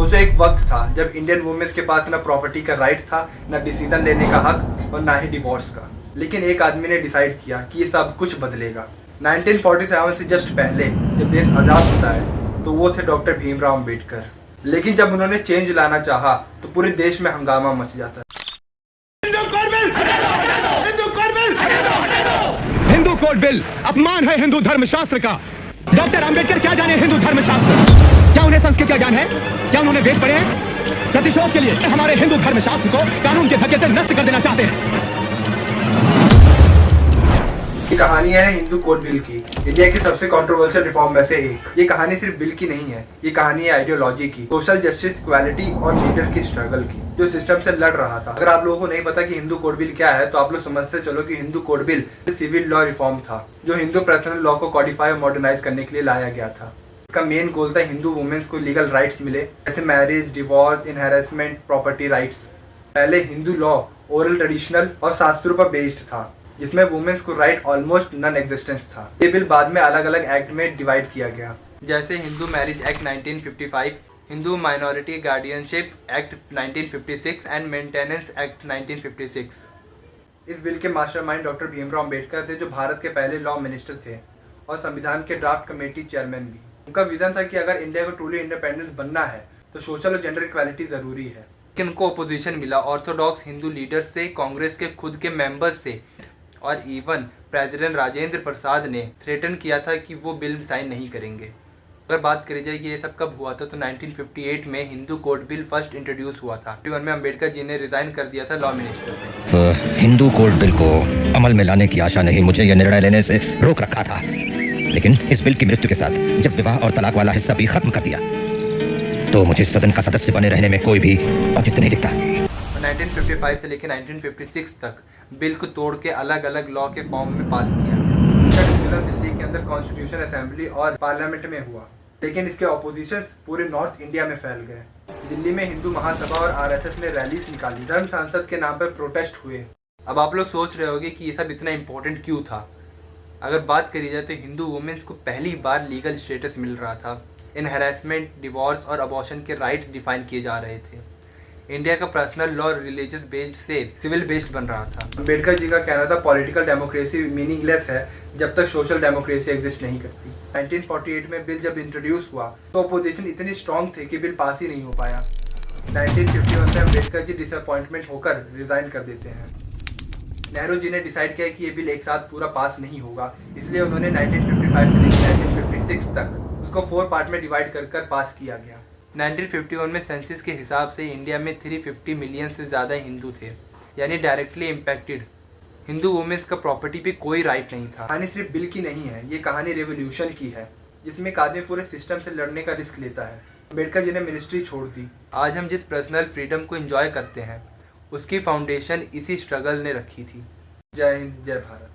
सोचो एक वक्त था जब इंडियन वुमेन्स के पास ना प्रॉपर्टी का राइट था, ना डिसीजन लेने का हक और ना ही डिवोर्स का। लेकिन एक आदमी ने डिसाइड किया कि ये सब कुछ बदलेगा। 1947 से जस्ट पहले जब देश आज़ाद होता है तो वो थे डॉक्टर भीमराव अंबेडकर। लेकिन जब उन्होंने चेंज लाना चाहा तो पूरे देश में हंगामा मच जाता है। हिंदू कोड बिल अपमान है हिंदू धर्मशास्त्र का। डॉक्टर अंबेडकर क्या जाने हिंदू धर्मशास्त्र? क्या उन्हें संस्कृत का ज्ञान है? क्या उन्होंने वेद पढ़े हैं? प्रतिशोध के लिए हमारे हिंदू धर्मशास्त्र को कानून के धक्के से नष्ट कर देना चाहते हैं। ये कहानी है हिंदू कोड बिल की, इंडिया की सबसे कंट्रोवर्शियल रिफॉर्म में से एक। ये कहानी सिर्फ बिल की नहीं है, ये कहानी है आइडियोलॉजी की, सोशल जस्टिस, इक्वालिटी और लीडर की स्ट्रगल की, जो सिस्टम से लड़ रहा था। अगर आप लोगों को नहीं पता कि हिंदू कोड बिल क्या है तो आप लोग समझते चलो कि Hindu code bill civil law reform था, जो हिंदू पर्सनल लॉ को कॉडिफाई और मॉडर्नाइज करने के लिए लाया गया था। इसका मेन गोल था हिंदू वुमेन्स को लीगल राइट्स मिले, जैसे मैरिज, डिवोर्स, इनहेरिटमेंट, प्रॉपर्टी राइट्स। पहले हिंदू लॉ ओरल, ट्रेडिशनल और शास्त्रों पर बेस्ड था, जिसमें वुमेन्स को राइट ऑलमोस्ट नॉन एग्जिस्टेंस था। ये बिल बाद में अलग अलग एक्ट में डिवाइड किया गया, जैसे Hindu marriage act 1955, Hindu minority guardianship act 1956 and maintenance act 1956। इस बिल के मास्टरमाइंड डॉक्टर भीमराव अंबेडकर थे, जो भारत के पहले लॉ मिनिस्टर थे और संविधान के ड्राफ्ट कमेटी चेयरमैन भी। उनका विजन था कि अगर इंडिया को ट्रूली इंडिपेंडेंस बनना है तो सोशल और जेंडर इक्वालिटी जरूरी है। लेकिन उनको अपोजिशन मिला ऑर्थोडॉक्स हिंदू लीडर्स से, कांग्रेस के खुद के मेंबर्स से, और इवन प्रेसिडेंट राजेंद्र प्रसाद ने थ्रेटन किया था कि वो बिल साइन नहीं करेंगे। अगर बात करी जाए कि ये सब कब हुआ था तो 1958 में Hindu code bill first introduce हुआ था। 1951 में अंबेडकर जी ने रिजाइन कर दिया था लॉ मिनिस्टर से। हिंदू कोड बिल को अमल में लाने की आशा नहीं मुझे यह निर्णय लेने से रोक रखा था, लेकिन इस बिल की मृत्यु के साथ जब विवाह और तलाक वाला हिस्सा भी खत्म कर दिया तो मुझे सदन का सदस्य बने रहने में कोई भी औचित्य नहीं दिखता। 1955 से लेकर 1956 तक बिल को तोड़ के अलग अलग लॉ के फॉर्म में पास किया। इसका डिस्कशन दिल्ली के अंदर कॉन्स्टिट्यूशन असेंबली और पार्लियामेंट में हुआ, लेकिन इसके ऑपोजिशन पूरे नॉर्थ इंडिया में फैल गए। दिल्ली में हिंदू महासभा और आरएसएस ने रैलीज निकाली, धर्म सांसद के नाम पर प्रोटेस्ट हुए। अब आप लोग सोच रहे होंगे कि ये सब इतना इंपॉर्टेंट क्यों था। अगर बात करी जाए तो हिंदू वुमेन्स को पहली बार लीगल स्टेटस मिल रहा था, इनहेरिटमेंट, डिवोर्स और अबॉर्शन के राइट्स डिफाइन किए जा रहे थे। इंडिया का पर्सनल लॉ रिलीजियस बेस्ड से सिविल बेस्ड बन रहा था। अंबेडकर जी का कहना था पॉलिटिकल डेमोक्रेसी मीनिंगलेस है जब तक सोशल डेमोक्रेसी एग्जिस्ट नहीं करती। 1948 में बिल जब इंट्रोड्यूस हुआ तो अपोजिशन इतनी स्ट्रांग थे कि बिल पास ही नहीं हो पाया। 1951 में अंबेडकर जी डिसअपॉइंटमेंट होकर रिजाइन कर देते हैं। नेहरू जी ने डिसाइड किया कि ये बिल एक साथ पूरा पास नहीं होगा, इसलिए उन्होंने 1955 से लेकर 1956 तक उसको 4 पार्ट में डिवाइड कर पास किया गया। 1951 में सेंसस के हिसाब से इंडिया में 350 मिलियन से ज़्यादा हिंदू थे, यानी डायरेक्टली इम्पैक्टेड। हिंदू वुमेन्स का प्रॉपर्टी पे कोई राइट नहीं था। कहानी सिर्फ बिल की नहीं है, ये कहानी रेवोल्यूशन की है, जिसमें एक आदमी पूरे सिस्टम से लड़ने का रिस्क लेता है। अंबेडकर जी ने मिनिस्ट्री छोड़ दी। आज हम जिस पर्सनल फ्रीडम को एंजॉय करते हैं उसकी फाउंडेशन इसी स्ट्रगल ने रखी थी। जय हिंद, जय भारत।